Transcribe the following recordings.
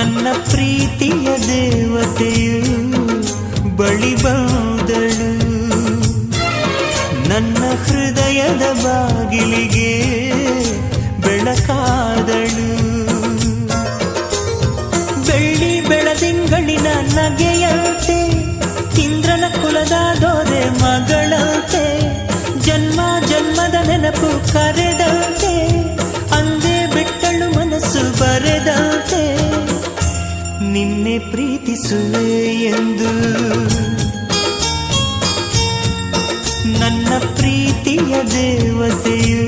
ನನ್ನ ಪ್ರೀತಿಯ ದೇವತೆಯು ಬಳಿ ಬಂದಳು, ನನ್ನ ಹೃದಯದ ಬಾಗಿಲಿಗೆ ಬೆಳಕಾದಳು. ಬೆಳ್ಳಿ ಬೆಳದಿಂಗಳಿನ ನಗೆಯಂತೆ, ಇಂದ್ರನ ಕುಲದ ದೊರೆ ಮಗಳಂತೆ, ಜನ್ಮ ಜನ್ಮದ ನೆನಪು ಕರೆದಂತೆ, ಅಂದೇ ಬಿಟ್ಟಳು ಮನಸ್ಸು ಬರೆದಂತೆ. ನಿನ್ನೆ ಪ್ರೀತಿಸುವೆ ಎಂದು ನನ್ನ ಪ್ರೀತಿಯ ದೇವತೆಯು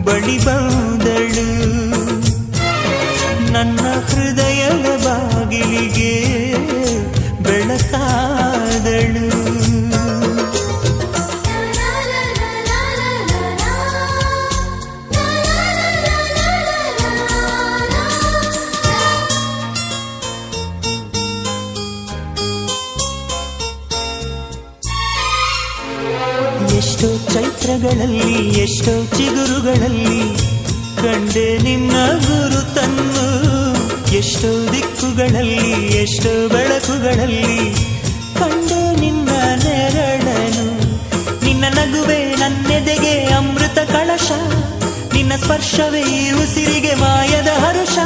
ಬಳಿ ಬಂದಳು, ನನ್ನ ಹೃದಯದ ಬಾಗಿಲಿಗೆ ಬೆಳಕಾದಳು. ಎಷ್ಟೋ ಚೈತ್ರಗಳಲ್ಲಿ, ಎಷ್ಟೋ ಚಿಗುರುಗಳಲ್ಲಿ ಕಂಡೆ ನಿನ್ನ ಗುರುತನ್ನು, ಎಷ್ಟೋ ದಿಕ್ಕುಗಳಲ್ಲಿ, ಎಷ್ಟೋ ಬೆಳಕುಗಳಲ್ಲಿ ಕಂಡೆ ನಿನ್ನ ನೆರಳನು. ನಿನ್ನ ನಗುವೆ ನನ್ನೆದೆಗೆ ಅಮೃತ ಕಳಶ, ನಿನ್ನ ಸ್ಪರ್ಶವೇ ಈ ಉಸಿರಿಗೆ ಮಾಯದ ಹರುಷ.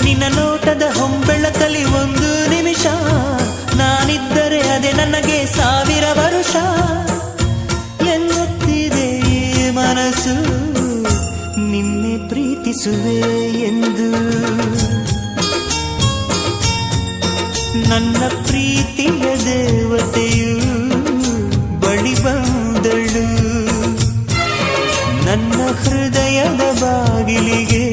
ನಿನ್ನ ನೋಟದ ಹೊಂಬೆಳಕಲಿ ಒಂದು ನಿಮಿಷ, ನಾನಿದ್ದರೆ ಅದೇ ನನಗೆ 1000 ವರುಷ. ಎನ್ನುತ್ತಿದೆ ಈ ಮನಸ್ಸು ನಿನ್ನೆ ಪ್ರೀತಿಸುವೆ ಎಂದು. ನನ್ನ ಪ್ರೀತಿಯ ದೇವತೆಯು ಬಳಿ ಬಂದಳು, ನನ್ನ ಹೃದಯದ ಬಾಗಿಲಿಗೆ